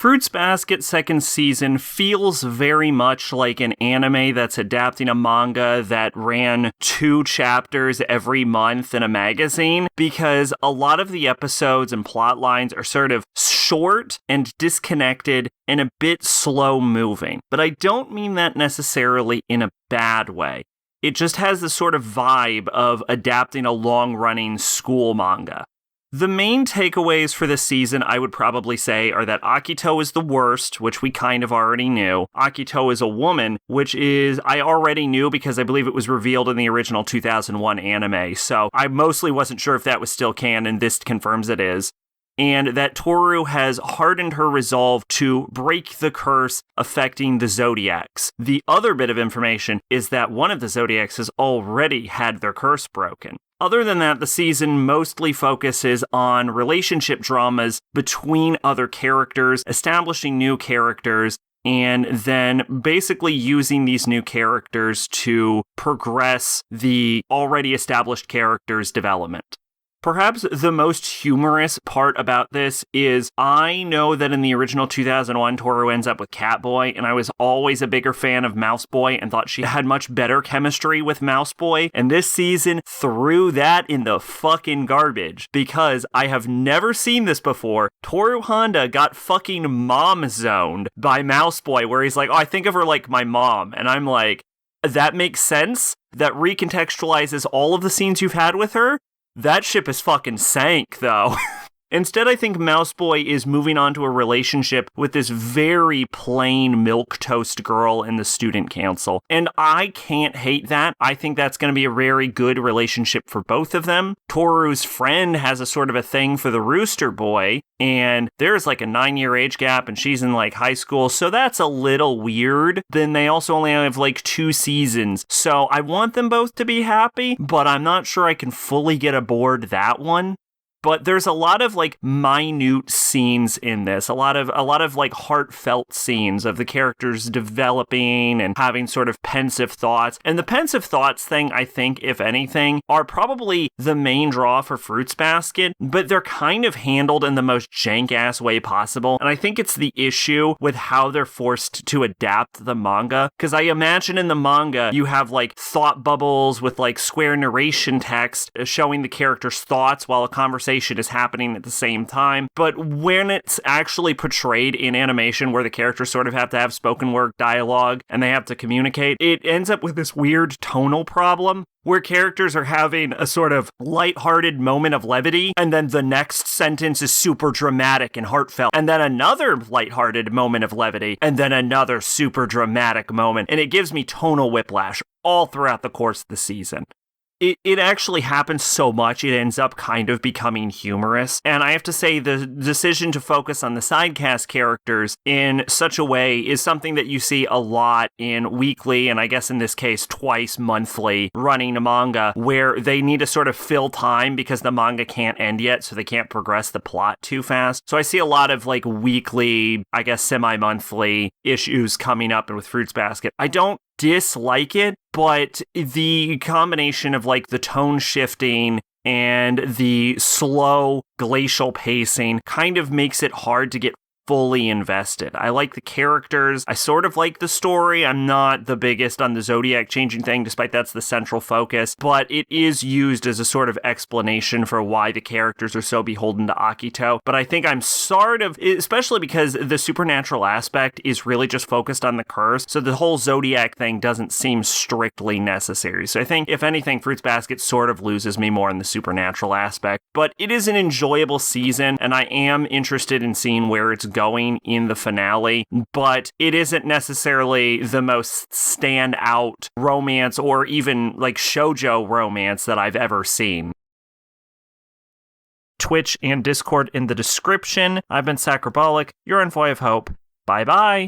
Fruits Basket second season feels very much like an anime that's adapting a manga that ran 2 chapters every month in a magazine, because a lot of the episodes and plot lines are sort of short and disconnected and a bit slow moving. But I don't mean that necessarily in a bad way. It just has the sort of vibe of adapting a long-running school manga. The main takeaways for this season, I would probably say, are that Akito is the worst, which we kind of already knew. Akito is a woman, which I already knew because I believe it was revealed in the original 2001 anime, so I mostly wasn't sure if that was still canon. This confirms it is. And that Toru has hardened her resolve to break the curse affecting the Zodiacs. The other bit of information is that one of the Zodiacs has already had their curse broken. Other than that, the season mostly focuses on relationship dramas between other characters, establishing new characters, and then basically using these new characters to progress the already established characters' development. Perhaps the most humorous part about this is I know that in the original 2001, Toru ends up with Catboy, and I was always a bigger fan of Mouseboy and thought she had much better chemistry with Mouseboy, and this season threw that in the fucking garbage, because I have never seen this before. Toru Honda got fucking mom-zoned by Mouseboy, where he's like, oh, I think of her like my mom, and I'm like, that makes sense? That recontextualizes all of the scenes you've had with her? That ship is fucking sank, though. Instead, I think Mouseboy is moving on to a relationship with this very plain milquetoast girl in the student council. And I can't hate that. I think that's going to be a very good relationship for both of them. Toru's friend has a sort of a thing for the rooster boy, and there's like a 9-year age gap, and she's in like high school, so that's a little weird. Then they also only have like 2 seasons, so I want them both to be happy, but I'm not sure I can fully get aboard that one. But there's a lot of like minute scenes in this, a lot of like heartfelt scenes of the characters developing and having sort of pensive thoughts. And the pensive thoughts thing, I think, if anything, are probably the main draw for Fruits Basket, but they're kind of handled in the most jank-ass way possible. And I think it's the issue with how they're forced to adapt the manga, because I imagine in the manga you have like thought bubbles with like square narration text showing the character's thoughts while a conversation is happening at the same time. But when it's actually portrayed in animation where the characters sort of have to have spoken word dialogue and they have to communicate, it ends up with this weird tonal problem where characters are having a sort of lighthearted moment of levity, and then the next sentence is super dramatic and heartfelt, and then another lighthearted moment of levity, and then another super dramatic moment, and it gives me tonal whiplash all throughout the course of the season. It actually happens so much, it ends up kind of becoming humorous. And I have to say, the decision to focus on the sidecast characters in such a way is something that you see a lot in weekly, and I guess in this case, twice monthly running a manga, where they need to sort of fill time because the manga can't end yet, so they can't progress the plot too fast. So I see a lot of like weekly, I guess semi-monthly issues coming up with Fruits Basket. I don't dislike it, but the combination of like the tone shifting and the slow glacial pacing kind of makes it hard to get fully invested. I like the characters. I sort of like the story. I'm not the biggest on the Zodiac changing thing, despite that's the central focus, but it is used as a sort of explanation for why the characters are so beholden to Akito. But I think I'm sort of, especially because the supernatural aspect is really just focused on the curse, so the whole Zodiac thing doesn't seem strictly necessary. So I think, if anything, Fruits Basket sort of loses me more in the supernatural aspect. But it is an enjoyable season, and I am interested in seeing where it's going in the finale, but it isn't necessarily the most standout romance or even like shoujo romance that I've ever seen. Twitch and Discord in the description. I've been Sacrobolic, your envoy of hope. Bye bye.